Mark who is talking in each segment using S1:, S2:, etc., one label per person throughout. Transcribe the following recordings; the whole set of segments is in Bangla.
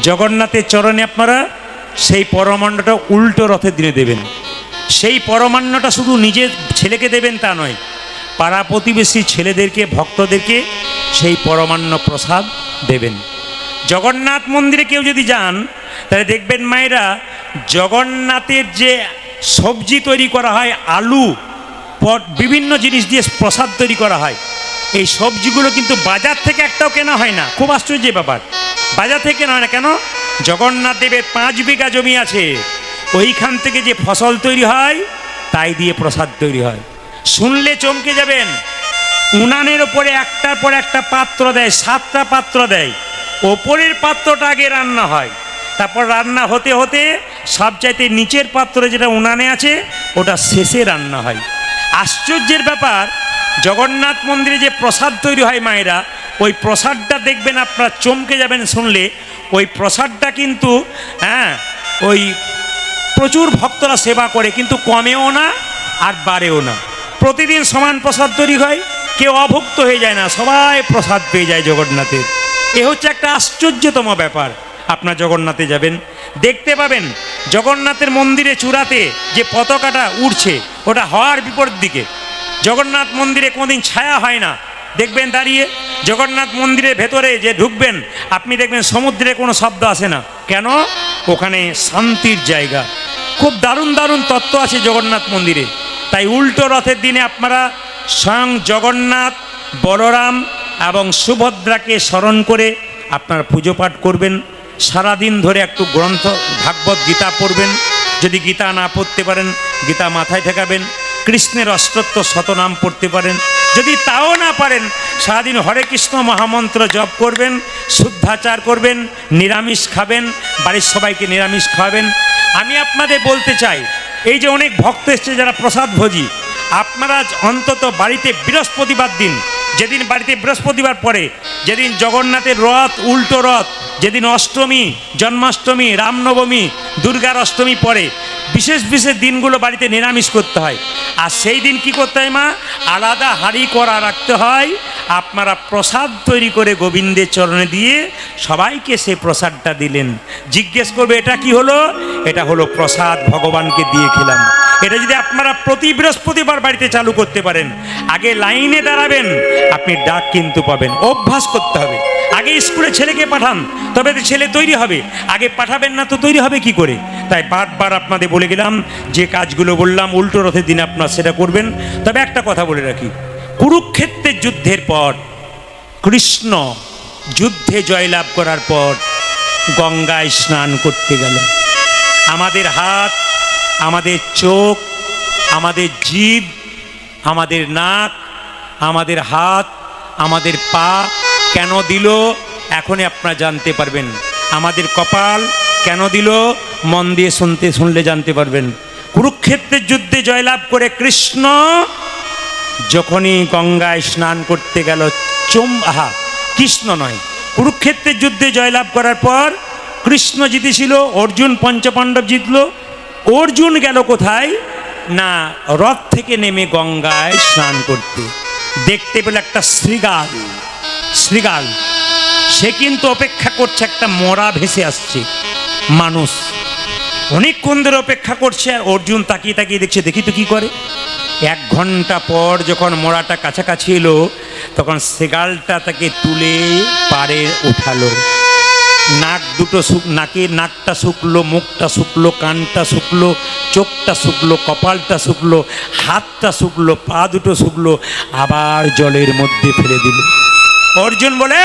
S1: জগন্নাথের চরণে আপনারা সেই পরমান্নটা উল্টো রথের দিনে দেবেন। সেই পরমান্নটা শুধু নিজের ছেলেকে দেবেন তা নয়, পাড়া প্রতিবেশী ছেলেদেরকে, ভক্তদেরকে সেই পরমান্ন প্রসাদ দেবেন। জগন্নাথ মন্দিরে কেউ যদি যান তাহলে দেখবেন মায়েরা, জগন্নাথের যে সবজি তৈরি করা হয়, আলু, বিভিন্ন জিনিস দিয়ে প্রসাদ তৈরি করা হয়, এই সবজিগুলো কিন্তু বাজার থেকে একটাও কেনা হয় না। খুব আশ্চর্যের ব্যাপার, বাজার থেকে কেনা হয় না। কেন? জগন্নাথ দেবের 5 বিঘা জমি আছে, ওইখান থেকে যে ফসল তৈরি হয় তাই দিয়ে প্রসাদ তৈরি হয়। শুনলে চমকে যাবেন, উনানের ওপরে একটার পর একটা পাত্র দেয়, 7টা পাত্র দেয়। ওপরের পাত্রটা আগে রান্না হয়, তারপর রান্না হতে হতে সবচাইতে নিচের পাত্র যেটা উনানে আছে ওটা শেষে রান্না হয়। আশ্চর্যের ব্যাপার, জগন্নাথ মন্দিরে যে প্রসাদ তৈরি হয় মায়েরা, ওই প্রসাদটা দেখবেন আপনারা চমকে যাবেন শুনলে। ওই প্রসাদটা কিন্তু ওই প্রচুর ভক্তরা সেবা করে, কিন্তু কমেও না আর বাড়েও না। প্রতিদিন সমান প্রসাদ তৈরি হয়, কেউ অভুক্ত হয়ে যায় না, সবাই প্রসাদ পেয়ে যায় জগন্নাথের। এ হচ্ছে একটা আশ্চর্যতম ব্যাপার। আপনার জগন্নাথে যাবেন, দেখতে পাবেন জগন্নাথের মন্দিরে চূড়াতে যে পতাকাটা উড়ছে ওটা হওয়ার বিপরীত দিকে। জগন্নাথ মন্দিরে কোনোদিন ছায়া হয় না, দেখবেন দাঁড়িয়ে। জগন্নাথ মন্দিরের ভেতরে যে ঢুকবেন আপনি দেখবেন সমুদ্রে কোনো শব্দ আসে না। কেন? ওখানে শান্তির জায়গা। খুব দারুণ দারুণ তত্ত্ব আছে জগন্নাথ মন্দিরে। তাই উল্টো রথের দিনে আপনারা স্বয়ং জগন্নাথ, বলরাম এবং সুভদ্রাকে স্মরণ করে আপনারা পুজো পাঠ করবেন। সারাদিন ধরে একটু গ্রন্থ ভাগবত গীতা পড়বেন। যদি গীতা না পড়তে পারেন গীতা মাথায় ঠেকাবেন। কৃষ্ণের অষ্টত্ব শতনাম পড়তে পারেন। যদি তাও না পারেন সারাদিন হরে কৃষ্ণ মহামন্ত্র জপ করবেন, শুদ্ধাচার করবেন, নিরামিষ খাবেন, বাড়ির সবাইকে নিরামিষ খাওয়াবেন। আমি আপনাদের বলতে চাই, এই যে অনেক ভক্ত এসছে যারা প্রসাদ ভোজি, আপনারা অন্তত বাড়িতে বৃহস্পতিবার দিন, যেদিন বাড়িতে বৃহস্পতিবার পড়ে, যেদিন জগন্নাথের রথ, উল্টো রথ, যেদিন অষ্টমী, জন্মাষ্টমী, রামনবমী, দুর্গার অষ্টমী পড়ে, বিশেষ বিশেষ দিনগুলো বাড়িতে নিরামিষ করতে হয়। আর সেই দিন কি করতে হয় মা? আলাদা হাঁড়ি করা রাখতে হয়। আপনারা প্রসাদ তৈরি করে গোবিন্দের চরণে দিয়ে সবাইকে সেই প্রসাদটা দিলেন। জিজ্ঞেস করবে এটা কি হলো? এটা হলো প্রসাদ, ভগবানকে দিয়ে খেলাম। এটা যদি আপনারা প্রতি বৃহস্পতিবার বাড়িতে চালু করতে পারেন, আগে লাইনে দাঁড়াবেন, আপনি ডাক কিন্তু পাবেন। অভ্যাস করতে হবে। আগে স্কুলে ছেলেকে পাঠান, তবে তো ছেলে তৈরি হবে। আগে পাঠাবেন না তো তৈরি হবে কি করে? তাই বারবার আপনাদের বলে গেলাম, যে কাজগুলো বললাম উল্টো রথের দিনে আপনারা সেটা করবেন। তবে একটা কথা বলে রাখি, কুরুক্ষেত্রের যুদ্ধের পর কৃষ্ণ যুদ্ধে জয়লাভ করার পর গঙ্গায় স্নান করতে গেল। আমাদের হাত, আমাদের চোখ, আমাদের জিভ, আমাদের নাক, আমাদের হাত, আমাদের পা কেন দিল এখনই আপনারা জানতে পারবেন। আমাদের কপাল কেন দিল মন দিয়ে শুনলে জানতে পারবেন। কুরুক্ষেত্রের যুদ্ধে জয়লাভ করে কৃষ্ণ যখনই গঙ্গায় স্নান করতে গেল, কৃষ্ণ নয়, কুরুক্ষেত্রের যুদ্ধে জয়লাভ করার পর কৃষ্ণ জিতেছিল, অর্জুন পঞ্চপাণ্ডব জিতল। অর্জুন গেল কোথায়? না, রথ থেকে নেমে গঙ্গায় স্নান করতে। দেখতে পেল একটা শৃগাল, সে কিন্তু অপেক্ষা করছে, একটা মরা ভেসে আসছে মানুষ। অনেকক্ষণ ধরে অপেক্ষা করছে, আর অর্জুন তাকিয়ে তাকিয়ে দেখছে, দেখি তো কি করে। 1 ঘন্টা পর যখন মরাটা কাছাকাছি এলো, তখন শৃগালটা তাকে তুলে পাড়ে উঠালো। নাক দুটো নাকটা শুকলো, মুখটা শুকলো, কানটা শুকলো, চোখটা শুকলো, কপালটা শুকলো, হাতটা শুকলো, পা দুটো শুকলো, আবার জলের মধ্যে ফেলে দিল। অর্জুন বলে,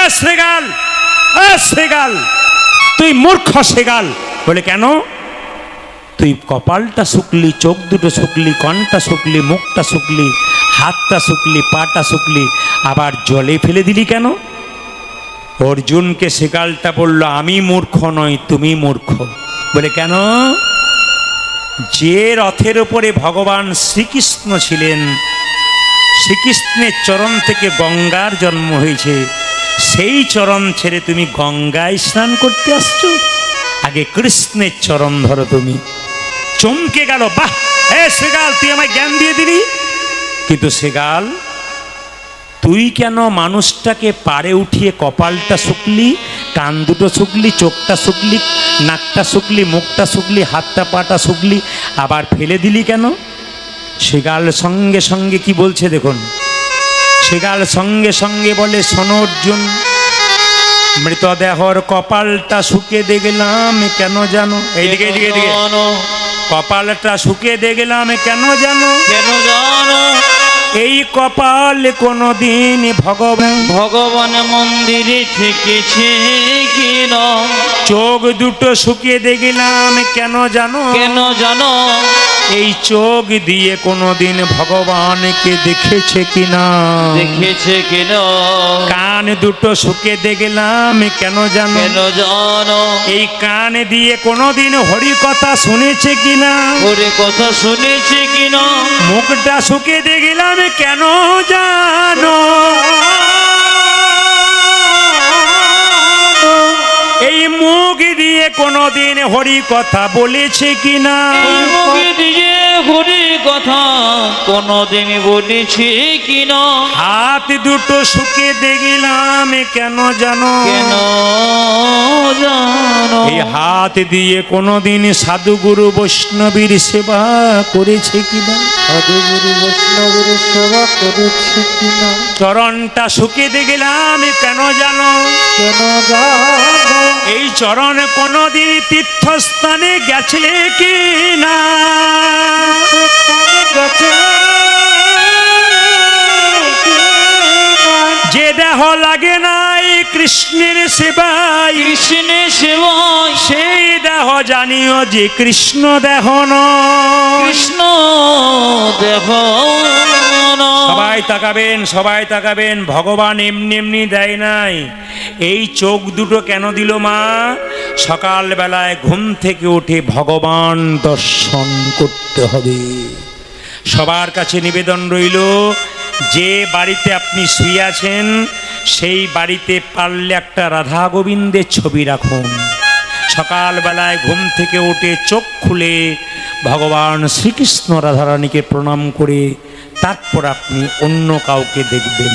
S1: শৃগাল তুই মূর্খ শৃগাল। বলে কেন? তুই কপালটা শুকলি, চোখ দুটো শুকলি, কানটা শুকলি, মুখটা শুকলি, হাতটা শুকলি, পাটা শুকলি, আবার জলে ফেলে দিলি কেন? অর্জুনকে শৃগালটা বলল, আমি মূর্খ নই, তুমি মূর্খ। বলে কেন? যে রথের উপরে ভগবান শ্রীকৃষ্ণ ছিলেন, শ্রীকৃষ্ণের চরণ থেকে গঙ্গার জন্ম হয়েছে, সেই চরণ ছেড়ে তুমি গঙ্গায় স্নান করতে আসছো? আগে কৃষ্ণের চরণ ধরো। তুমি চমকে গেল, বাহ শৃগাল, তুই আমায় জ্ঞান দিয়ে দিলি। কিন্তু শৃগাল, তুই কেন মানুষটাকে পাড়ে উঠিয়ে কপালটা শুকলি, কান দুটো শুকলি, চোখটা শুকলি, নাকটা শুকলি, মুখটা শুকলি, হাতটা পাটা শুকলি, আবার ফেলে দিলি কেন? শৃগাল সঙ্গে সঙ্গে কি বলছে দেখুন, শৃগাল সঙ্গে সঙ্গে বলে, শোনো অর্জুন, মৃতদেহর কপালটা শুকে দেখলাম কেন জানো? এইদিকে এইদিকে এইদিকে, কপালটা শুকে দেখলাম কেন জানো?
S2: কেন জানো?
S1: এই কপাল কোনদিন ভগবান
S2: মন্দিরে থেকেছে কিনা?
S1: চোখ দুটো শুকিয়ে দেখলাম কেন জানো?
S2: কেন জানো?
S1: এই চোখ দিয়ে কোনদিন ভগবানকে দেখেছে কিনা?
S2: দেখেছে কিনা?
S1: কান দুটো শুকিয়ে দেখলাম কেন জানো?
S2: কেন জানো?
S1: এই কান দিয়ে কোনদিন হরি কথা শুনেছে কিনা?
S2: ওরে কথা শুনেছে কিনা?
S1: মুখটা শুকিয়ে দেখলাম কেন জানো? এই মুখ দিয়ে কোনদিন হরি কথা বলেছে কিনা?
S2: মুখ দিয়ে হরি কথা কোনদিন বলেছে কিনা?
S1: হাত দুটো শুকিয়ে দেখলাম কেন জানো?
S2: কেন জানো?
S1: এই হাত দিয়ে কোনদিন সাধুগুরু বৈষ্ণবীর সেবা করেছে কিনা?
S2: সাধুগুরু বৈষ্ণবের সেবা করেছে কিনা?
S1: চরণটা শুকিয়ে দেখলাম কেন জানো?
S2: কেন জানো?
S1: এই চরণ কোনদিন তীর্থস্থানে গেছে কিনা? যে দেহ লাগে নাই কৃষ্ণের সেবায়,
S2: কৃষ্ণের সেবায়
S1: সেই দেহ জানিও যে কৃষ্ণ দেহ নয়।
S2: কৃষ্ণ দেহ
S1: সবাই তাকাবেন, সবাই তাকাবেন, ভগবান এমনি এমনি দেয় নাই। এই চোখ দুটো কেন দিল মা? সকালবেলায় ঘুম থেকে উঠে ভগবান দর্শন করতে হবে। সবার কাছে নিবেদন রইল, যে বাড়িতে আপনি শুয়ে আছেন সেই বাড়িতে পারলে একটা রাধা গোবিন্দের ছবি রাখুন। সকালবেলায় ঘুম থেকে উঠে চোখ খুলে ভগবান শ্রীকৃষ্ণ রাধারানীকে প্রণাম করে তারপর আপনি অন্য কাউকে দেখবেন।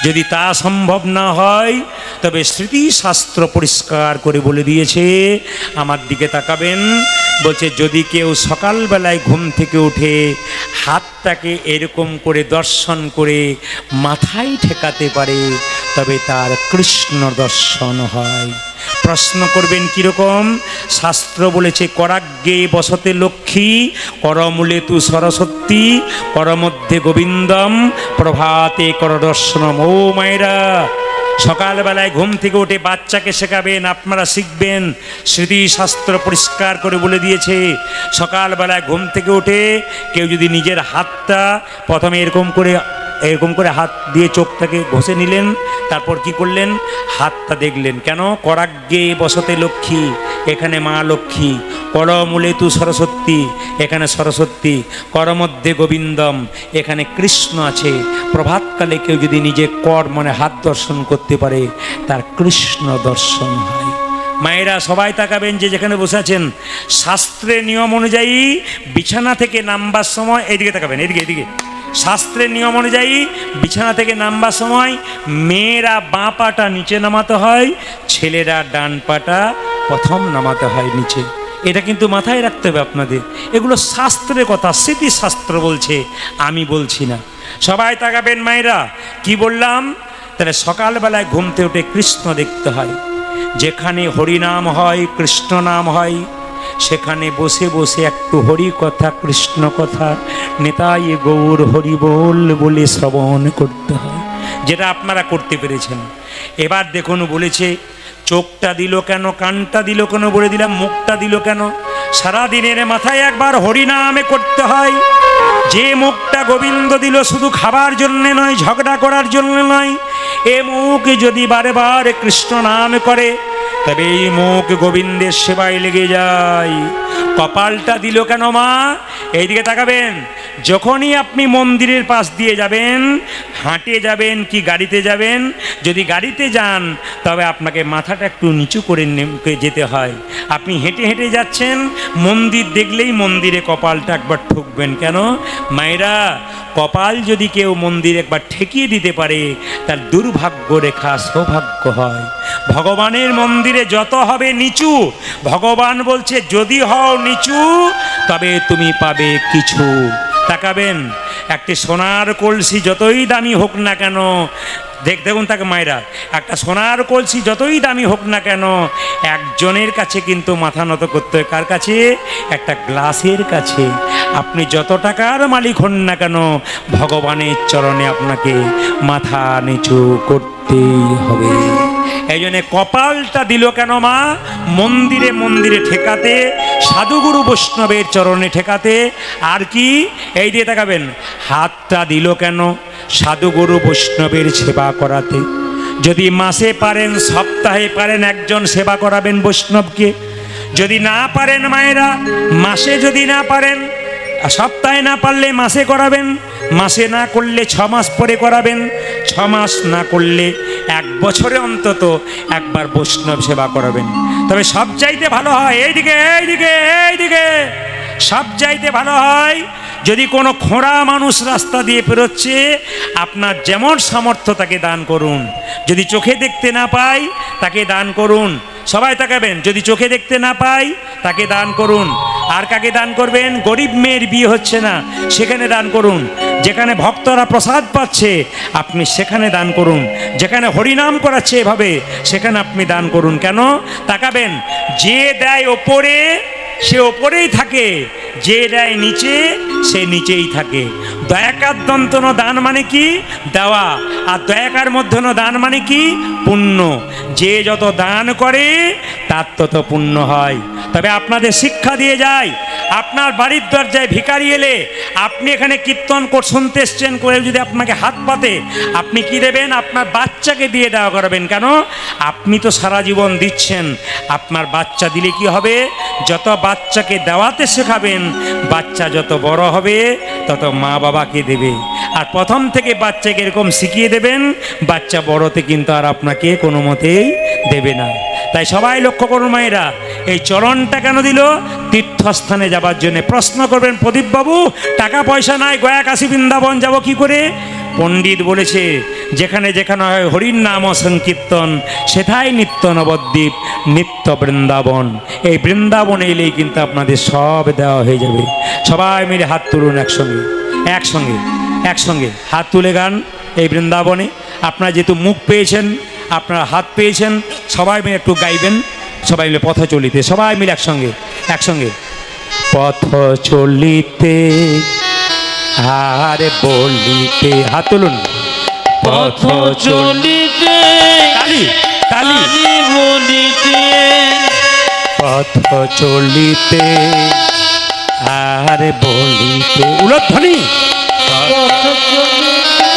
S1: যদি তা সম্ভব না হয় তবে স্মৃতিশাস্ত্র পরিষ্কার করে বলে দিয়েছে, আমার দিকে তাকাবেন, বলছে যদি কেউ সকালবেলায় ঘুম থেকে উঠে হাতটাকে এরকম করে দর্শন করে মাথায় ঠেকাতে পারে তবে তার কৃষ্ণ দর্শন হয়। প্রশ্ন করবেন কীরকম? শাস্ত্র বলেছে করাগ্গে বসতে লক্ষ্মী, করমূলে তু সরস্বতী, করমধ্যে গোবিন্দম, প্রভাতে কর দর্শনম। ও মায়েরা, সকালবেলায় ঘুম থেকে উঠে বাচ্চাকে শেখাবেন, আপনারা শিখবেন। স্মৃতিশাস্ত্র পরিষ্কার করে বলে দিয়েছে, সকালবেলায় ঘুম থেকে উঠে কেউ যদি নিজের হাতটা প্রথমে এরকম করে হাত দিয়ে চোখটাকে ঘষে নিলেন, তারপর কি করলেন? হাতটা দেখলেন। কেন? করাগ্গে বসতে লক্ষ্মী, এখানে মা লক্ষ্মী, করমূলে তু সরস্বতী, এখানে সরস্বতী, করমধ্যে গোবিন্দম, এখানে কৃষ্ণ আছে। প্রভাতকালে কেউ যদি নিজে কর মানে হাত দর্শন করতে পারে তার কৃষ্ণ দর্শন হয়। মায়েরা সবাই তাকাবেন, যে যেখানে বসে আছেন, শাস্ত্রের নিয়ম অনুযায়ী বিছানা থেকে নামবার সময়, এইদিকে তাকাবেন, এদিকে এদিকে, শাস্ত্রের নিয়ম অনুযায়ী বিছানা থেকে নামবার সময় মেয়েরা বাঁ পাটা নিচে নামাতে হয়, ছেলেরা ডান পাটা প্রথম নামাতে হয় নিচে। এটা কিন্তু মাথায় রাখতে হবে আপনাদের। এগুলো শাস্ত্রের কথা, স্মৃতিশাস্ত্র বলছে, আমি বলছি না। সবাই তাকাবেন মায়েরা, কি বললাম? তাহলে সকালবেলায় ঘুমতে উঠে কৃষ্ণ দেখতে হয়। যেখানে হরিনাম হয়, কৃষ্ণ নাম হয়, সেখানে বসে বসে একটু হরি কথা, কৃষ্ণ কথা, নেতাই গৌর হরি বল বলে শ্রবণ করতে হয়, যেটা আপনারা করতে পেরেছেন। এবার দেখুন বলেছে চোখটা দিল কেন, কানটা দিল কেন, বলে দিলাম মুখটা দিল কেন। সারা দিনের মাথায় একবার হরিনামে করতে হয়। যে মুখটা গোবিন্দ দিল শুধু খাবার জন্যে নয়, ঝগড়া করার জন্য নয়, এ মুখ যদি বারে বারে কৃষ্ণ নাম করে তবে এই মুখ গোবিন্দের সেবায় লেগে যায়। কপালটা দিল কেন মা? এইদিকে তাকাবেন, যখনই আপনি মন্দিরের পাশ দিয়ে যাবেন, হাঁটে যাবেন কি গাড়িতে যাবেন, যদি গাড়িতে যান তবে আপনাকে মাথাটা একটু নিচু করে যেতে হয়। আপনি হেঁটে হেঁটে যাচ্ছেন, মন্দির দেখলেই মন্দিরে কপালটা একবার ঠুকবেন। কেন? মায়েরা, কপাল যদি কেউ মন্দির একবার ঠেকিয়ে দিতে পারে তার দুর্ভাগ্য রেখা সৌভাগ্য হয়। ভগবানের মন্দিরে যত হবে নিচু, ভগবান বলছে যদি হও নিচু তবে তুমি পাবে কিছু। তাকাবেন, একটি সোনার কলসি যতই দামি হোক না কেন, দেখুন তাকে মায়েরা, একটা সোনার কলসি যতই দামি হোক না কেন একজনের কাছে কিন্তু মাথা নত করতে হয়। কার কাছে? একটা গ্লাসের কাছে। আপনি যত টাকার মালিক হন না কেন ভগবানের চরণে আপনাকে মাথা নিচু করতেই হবে। এই জন্যে কপালটা দিল কেন মা? মন্দিরে মন্দিরে ঠেকাতে, সাধুগুরু বৈষ্ণবের চরণে ঠেকাতে। আর কি? এই দিয়ে তাকাবেন, হাতটা দিল কেন? সাধুগুরু বৈষ্ণবের সেবা করাতে। যদি মাসে পারেন, সপ্তাহে পারেন, একজন সেবা করাবেন বৈষ্ণবকে। যদি না পারেন মায়েরা, মাসে যদি না পারেন, সপ্তাহে না পারলে মাসে করাবেন, মাসে না করলে 6 মাস পরে করাবেন, 6 মাস না করলে 1 বছরে অন্তত একবার বৈষ্ণব সেবা করাবেন। তবে সব চাইতে ভালো হয়, এইদিকে এইদিকে এইদিকে, সব চাইতে ভালো হয় যদি কোনো খোঁড়া মানুষ রাস্তা দিয়ে পেরোচ্ছে, আপনার যেমন সামর্থ্য তাকে দান করুন। যদি চোখে দেখতে না পাই তাকে দান করুন। সবাই তাকাবেন, যদি চোখে দেখতে না পাই তাকে দান করুন। আর কাকে দান করবেন? গরিব মেয়ের বিয়ে হচ্ছে না, সেখানে দান করুন। যেখানে ভক্তরা প্রসাদ পাচ্ছে আপনি সেখানে দান করুন। যেখানে হরিনাম করাচ্ছে এভাবে সেখানে আপনি দান করুন। কেন? তাকাবেন, যে দেয় ওপরে সে ওপরেই থাকে, যে দেয় নিচে সে নিচেই থাকে। দয়াকার দন্তন দান মানে কি? দেওয়া। আর দয়াকার মধ্যন দান মানে কি? পুণ্য। যে যত দান করে তার তত পুণ্য হয়। তবে আপনাদের শিক্ষা দিয়ে যায়, আপনার বাড়ির দরজায় ভিখারি এলে আপনি এখানে কীর্তন শুনতে এসছেন করে যদি আপনাকে হাত পাতে, আপনি কি দেবেন? আপনার বাচ্চাকে দিয়ে দেওয়া করাবেন। কেন? আপনি তো সারা জীবন দিচ্ছেন, আপনার বাচ্চা দিলে কি হবে? যত বাচ্চাকে দেওয়াতে শেখাবেন, বাচ্চা যত বড় হবে তত মা বাবাকে দেবে। আর প্রথম থেকে বাচ্চাকে এরকম শিখিয়ে দেবেন, বাচ্চা বড়তে কিন্তু আর আপনাকে কোনো মতেই দেবে না। তাই সবাই লক্ষ্য করুন মায়েরা, এই চরণটা কেন দিল? তীর্থস্থানে যাবার জন্য। প্রশ্ন করবেন, প্রদীপবাবু টাকা পয়সা নাই, গয়া কাশী বৃন্দাবন যাব কি করে? পণ্ডিত বলেছে যেখানে যেখানে হয় হরির নাম সংকীর্তন সেথায় নিত্য নবদ্বীপ, নিত্য বৃন্দাবন। এই বৃন্দাবনে এলেই কিন্তু আপনাদের সব দেওয়া হয়ে যাবে। সবাই মিলে হাত তুলুন একসঙ্গে, একসঙ্গে একসঙ্গে হাত তুলে গান। এই বৃন্দাবনে আপনারা যেহেতু মুখ পেয়েছেন, আপনারা হাত পেয়েছেন, সবাই মিলে একটু গাইবেন। সবাই মিলে পথ চলিতে, সবাই মিলে একসঙ্গে একসঙ্গে। পথ চলিতে আর বলিতে, হাত তুলুন।
S2: পথ চলিতে
S1: তালি তালি।
S2: বলিতে,
S1: পথ চলিতে আর বলিতে, উলধ্বনি।
S2: পথ চলিতে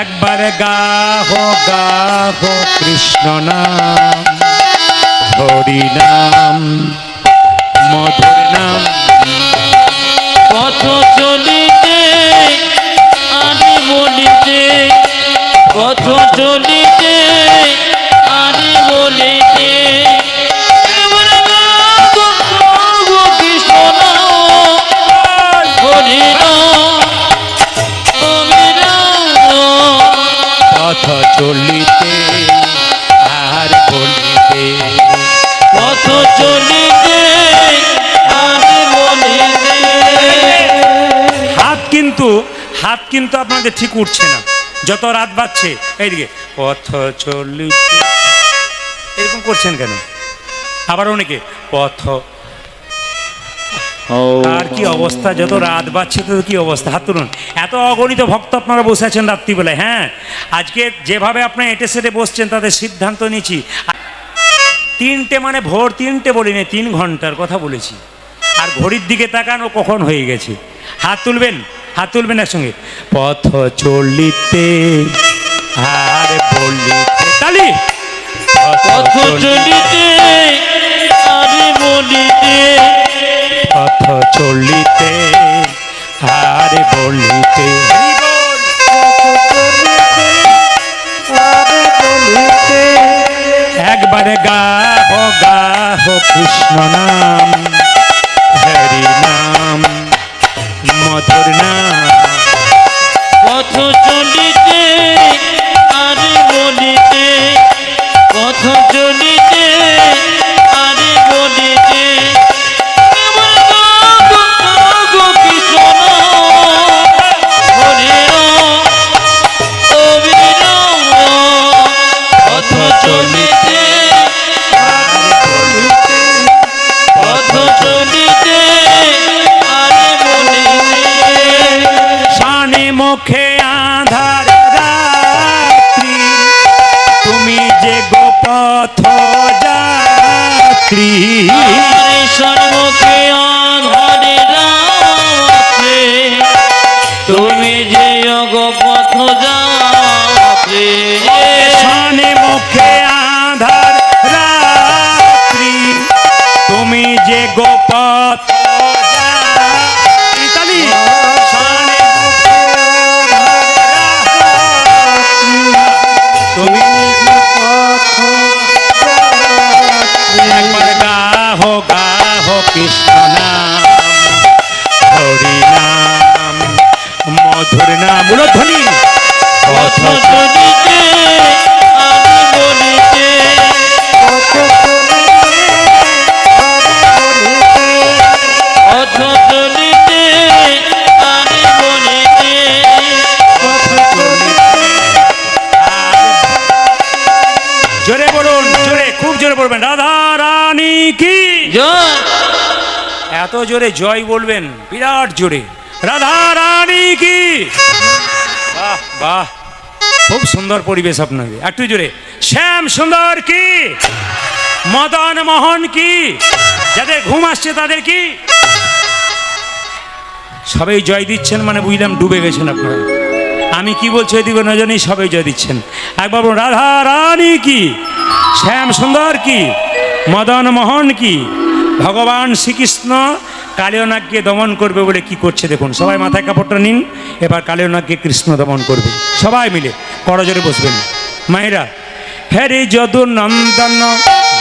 S1: একবার গাহ গাহ কৃষ্ণ নাম, হরি নাম, মধুর নাম।
S2: পথ চলিতে আরে বলিতে, পথ চলিতে আরে বলিতে, কৃষ্ণ হরি
S1: পথ চলিতে আর বলিতে,
S2: পথ চলিতে আরে বলিতে।
S1: হাত কিন্তু আপনাদের ঠিক উঠছে না, যত রাত বাজছে। এইদিকে পথ চলিতে এরকম করছেন কেন? আবার অনেকে পথ, আর কি অবস্থা, যত রাত বাজছে তো কি অবস্থা। হাত তুলুন। এত অগণিত ভক্ত আপনারা বসে আছেন রাত্রিবেলায়। হ্যাঁ, আজকে যেভাবে আপনারা এটে সেটে বসছেন তাদের সিদ্ধান্ত নিয়েছি 3টে মানে ভোর 3টে বলিনি, 3 ঘন্টার কথা বলেছি। আর ঘড়ির দিকে তাকান, ও কখন হয়ে গেছে। হাত তুলবেন, হাত তুলবেন একসঙ্গে। পথ চলিতে আর বলিতে, তালি।
S2: পথ চলিতে আরে বলিতে,
S1: পথ চলিতে আর বলিতে, একবারে গাহ গাহ কৃষ্ণ নাম, হরি নাম, নাম।
S2: পথ চলিতে আরে বলিতে, পথ চলিতে আরে বলিতে, কেবল গো কৃষ্ণ হরির অবিরাম। পথ চলিতে পথ চলিতে আরে বলিতে,
S1: শানে মুখে আধার রাত্রি, তুমি যে গোপথ যাত্রী।
S2: আরে সন্মুখে আঁধারে রাত্রে, তুমি যে পথ যাত্রী।
S1: শানে মুখে আধার রাত্রি, তুমি যে গোপথ যাত্রী। শানে মুখে তুমি একবার গাহো গাহো কৃষ্ণ নাম, হরি নাম, মধুর নাম। মূলধ্বনি
S2: পথ চলিতে আরে বলিতে, পথ চলিতে আরে বলিতে,
S1: জোরে বলুন, জোরে, খুব জোরে বলবেন। রাধা রানী কি
S2: জয়।
S1: এত জোরে জয় বলবেন, বিরাট জোরে। রাধা রানী কি। বাহ বাহ, খুব সুন্দর পরিবেশ আপনাদের। একটু জোরে। শ্যাম সুন্দর কি, মদন মোহন কি, যাদের ঘুম আসছে তাদের কি। সবাই জয় দিচ্ছেন মানে বুঝলাম ডুবে গেছেন আপনারা। আমি কি বলছি এদিকে নজর নেই, সবাই জয় দিচ্ছেন। একবার বলুন, রাধা রানী কি, শ্যাম সুন্দর কি, মদন মোহন কি। ভগবান শ্রীকৃষ্ণ কালিয়নাগকে দমন করবে বলে কি করছে দেখুন। সবাই মাথায় কাপড়টা নিন, এবার কালিয়নাগকে কৃষ্ণ দমন করবে। সবাই মিলে করজোরে বসবেন মায়েরা। হ্যারে যদু নন্দন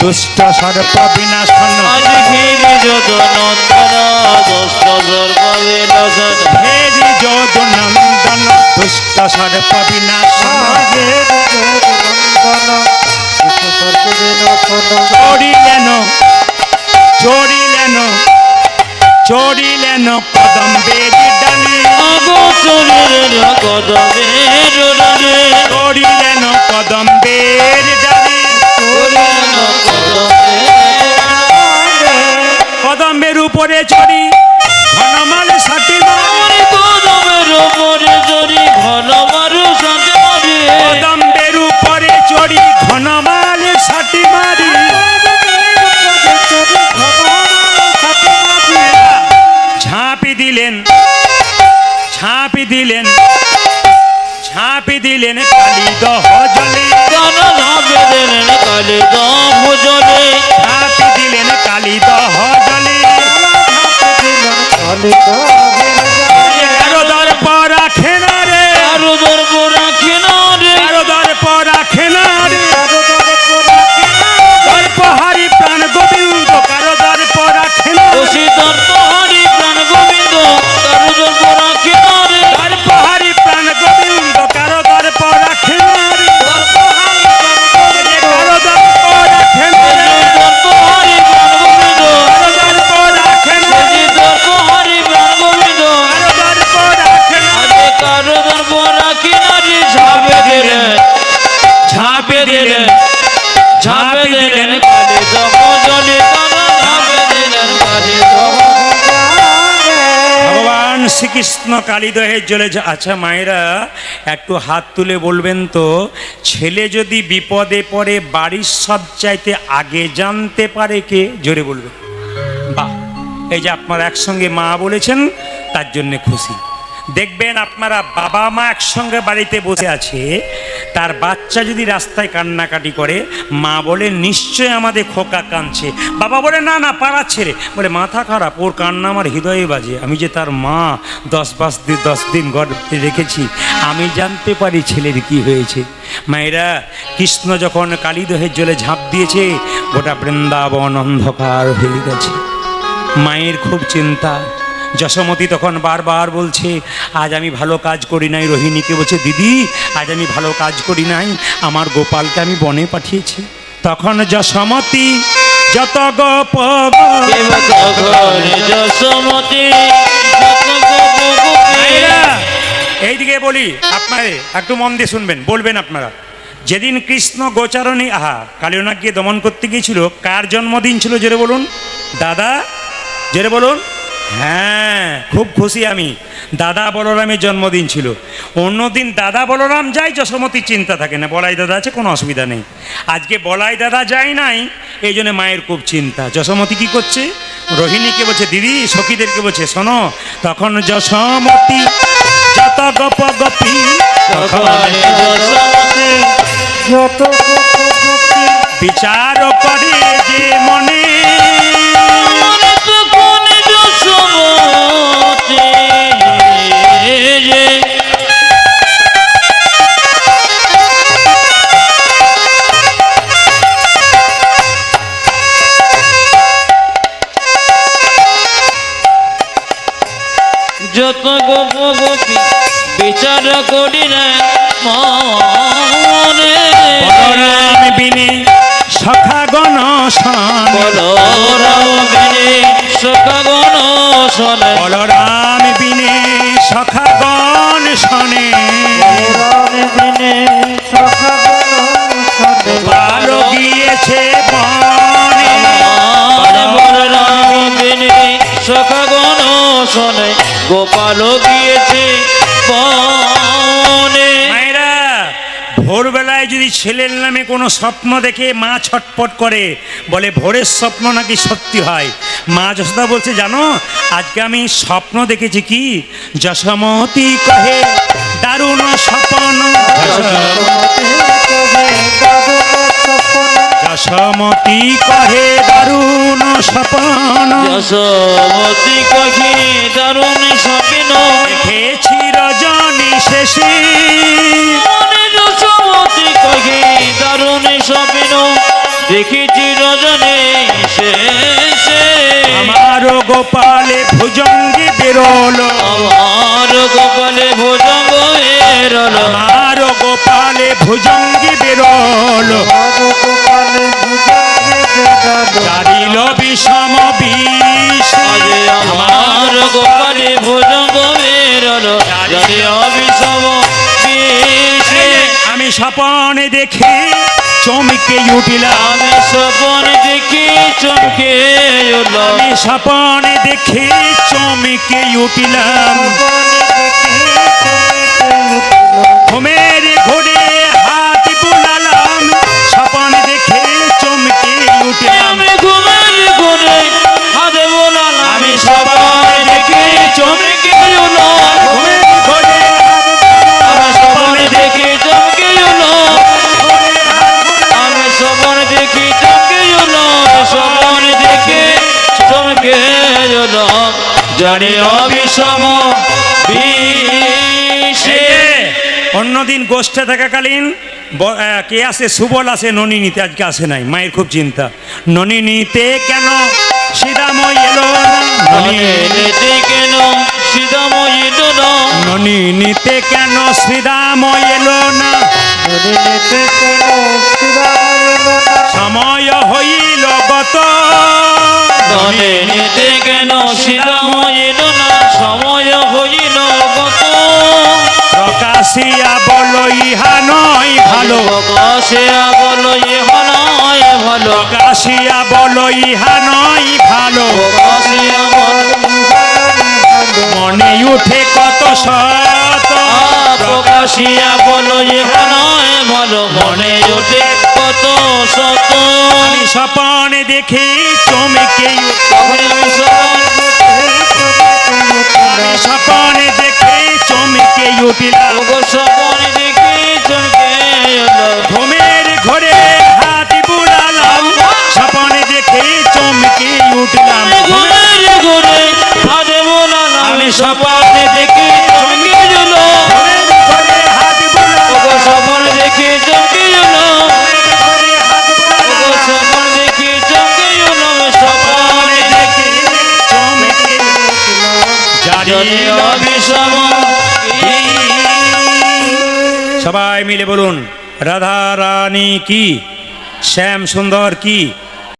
S1: দুষ্ট সর্প বিনাশন,
S2: আজ ফিরে যত নন্দন দুষ্ট সর্প বিনাশন,
S1: হ্যারে যদু নন্দন দুষ্ট সর্প বিনাশন, চড়িলেন চড়িলেন চড়িলেন কদম্বের ডালি,
S2: আগো চলিলেন কদমের ডালে,
S1: চড়িলেন কদম্বের ডালি।
S2: চলিলেন কদমের ডালে,
S1: কদম্বের উপরে চড়ি ঘনমাল সাটি মারি,
S2: কদমের উপরে চড়ি ঘন মারু সাথে মারি,
S1: কদম্বের উপরে চড়ি ঘনমাল সাটি মারি। ঝাঁপি দিলেন ঝাঁপি দিলেন ঝাঁপি দিলেন কালী দহ জলে,
S2: গান ঝাঁপে দিলেন কালে দম জলে,
S1: ঝাঁপি দিলেন কালী দহ জলে। কারো দর্প রাখে না রে,
S2: কারো দর্প রাখে না রে,
S1: কারো দর্প রাখে না রে, দর্পহারি প্রাণ গোবিন্দ কারো দর্প রাখে না,
S2: ওসি দর্প হরি প্রাণ গোবিন্দ কারো দর্প রাখে না রে,
S1: দর্পহারি প্রাণ গোবিন্দ কারো দর্প রাখে না রে, কারো দর্প রাখে না রে,
S2: দর্প হরি প্রাণ গোবিন্দ,
S1: কারো দর্প রাখে না রে,
S2: ওসি দর্প হরি প্রাণ গোবিন্দ,
S1: কারো দর্প রাখে না রে।
S2: আজে কারো দর্প রাখে না রে, ঝাঁপে দিলেন ঝাঁপে দিলেন ঝাঁপে দিলেন কালে দম জলে, তারা ঝাঁপে দিলেন কালে দম।
S1: ভগবান শ্রীকৃষ্ণ কালীদহের জলে আচ্ছা মায়েরা একটু হাত তুলে বলবেন তো, ছেলে যদি বিপদে পড়ে বাড়ির সব চাইতে আগে জানতে পারে কে? জোরে বলবেন। বাহ, এই যে আপনারা একসঙ্গে মা বলেছেন তার জন্য খুশি। দেখবেন আপনারা বাবা মা একসঙ্গে বাড়িতে বসে আছে, তার বাচ্চা যদি রাস্তায় কান্নাকাটি করে, মা বলে নিশ্চয় আমাদের খোকা কাঁদছে। বাবা বলে না না পাড়ার ছেলে, বলে মাথা খারাপ, ওর কান্না আমার হৃদয়ে বাজে, আমি যে তার মা 10 দিন গর্ভে রেখেছি, আমি জানতে পারি ছেলের কি হয়েছে। মায়েরা, কৃষ্ণ যখন কালীদহের জলে ঝাঁপ দিয়েছে, গোটা বৃন্দাবন অন্ধকার হয়ে গেছে। মায়ের খুব চিন্তা, যশোমতী তখন বারবার বলছে, আজ আমি ভালো কাজ করি নাই। রোহিণীকে বলছে, দিদি আজ আমি ভালো কাজ করি নাই, আমার গোপালকে আমি বনে পাঠিয়েছি। তখন যশোমতী যত গোপ
S2: যশোমতী যত গোপী।
S1: এইদিকে বলি, আপনারে একটু মন দিয়ে শুনবেন, বলবেন আপনারা। যেদিন কৃষ্ণ গোচারণী কালিয়নাগকে দমন করতে গিয়েছিল, কার জন্মদিন ছিল জেরে বলুন? দাদা জেরে বলুন। হ্যাঁ, খুব খুশি আমি, দাদা বলরামের জন্মদিন ছিল। অন্যদিন দাদা বলরাম যায়, যশোমতীর চিন্তা থাকে না, বলাই দাদা আছে, কোনো অসুবিধা নেই। আজকে বলাই দাদা যায় নাই, এই জন্য মায়ের খুব চিন্তা। যশোমতী কী করছে? রোহিণীকে বলছে, দিদি সখীদেরকে বলছে, শোনো। তখন যশোমতী যত গপ গপি,
S2: যত
S1: বিচার করে যে মনে,
S2: যত গোপ গোপী বিচার করিলেন মনে।
S1: বলরাম বিনে সখাগণ শোন,
S2: বলরাম বিনে সখাগণ শোনে।
S1: বলরাম বিনে সখাগণ শোনে। বাল গিয়েছে বনে,
S2: বলরাম বিনে সখাগণ শোনে। গোপাল গিয়েছে বনে।
S1: মায়েরা, ভোরবেলায় যদি ছেলের নামে কোনো স্বপ্ন দেখে মা ছটপট করে, বলে ভোরের স্বপ্ন নাকি সত্যি হয়। মা যশোদা বলছে, জানো আজকে আমি স্বপ্ন দেখেছি কি? যশোমতী কহে দারুণ স্বপ্ন, যশোমতী কহে দারুণ স্বপ্ন,
S2: যশোমতী কহে দারুণ স্বপ্ন
S1: দেখেছি রজনী শেষে।
S2: যশোমতী কহে দারুণ স্বপ্ন দেখেছি রজনী শেষে।
S1: আমার গোপালে ভুজঙ্গে বেরোল,
S2: আমার গোপালে ভুজঙ্গ বেরোল,
S1: আমার গোপালে ভুজঙ্গে বেরোল, জারিল বিষম বিষ।
S2: আমার গোপালে ভুজঙ্গ বেরোল, জারি অবিষম বিষ।
S1: আমি স্বপনে দেখে চমকে উঠিলাম,
S2: আমি স্বপন দেখি চমকে উঠলাম,
S1: আমি স্বপনে দেখে চমকে উঠিলাম। ঘুমের ঘোরে হাত বুলালাম, স্বপনে দেখে চমকে উঠিলাম।
S2: আমি ঘুমের ঘরে হাতে বোলালাম,
S1: আমি স্বপনে দেখে চমকে উঠলাম, ঘুমের ঘোরে
S2: আমি স্বপন দেখি চমকে উঠলাম, আমি স্বপন দেখি চমকে উঠলাম, স্বপন দেখে চমকে উঠলাম। জানি অবিষম বিষে।
S1: অন্যদিন গোষ্ঠে থাকাকালীন কে আসে? সুবল আসে ননিনীতে, আজকে আসে নাই, মায়ের খুব চিন্তা। ননিনীতে কেন শ্রীরাম এলো না?
S2: ননিনীতে কেন শ্রীরাম এলো না?
S1: ননিনীতে কেন শ্রীরাম এলো না? সময় হইল গত,
S2: ননিনীতে কেন শ্রীরাম এলো না? সময় হইল গত।
S1: প্রকাশিয়া বলো ইহা নয় ভালো,
S2: প্রকাশিয়া বলো ইহা নয় ভালো,
S1: প্রকাশিয়া বলো ইহা নয় ভালো।
S2: প্রকাশিয়া বলো
S1: মনে উঠে কত শত,
S2: প্রকাশিয়া বলো ইহা নয় ভালো, মনে ওঠে কত শত।
S1: আমি স্বপনে দেখে চমকে, আমি স্বপনে দেখে চমকে উঠিলাম।
S2: স্বপন দেখে চমকে এলো,
S1: ঘুমের ঘরে হাত বুলালাম, স্বপনে দেখে চমকে উঠলাম।
S2: ঘুমের ঘরে হাতে বোলালাম,
S1: আমি
S2: স্বপনে দেখে চমকে এলো,
S1: ঘুমের ঘরে হাত বুলালাম,
S2: স্বপন দেখে চমকে এলো, স্বপন দেখে চমকে এলো, স্বপন
S1: স্বপনে দেখে চমকে সবাই মিলে বলুন, রাধা রানী কি, শ্যাম সুন্দর কি।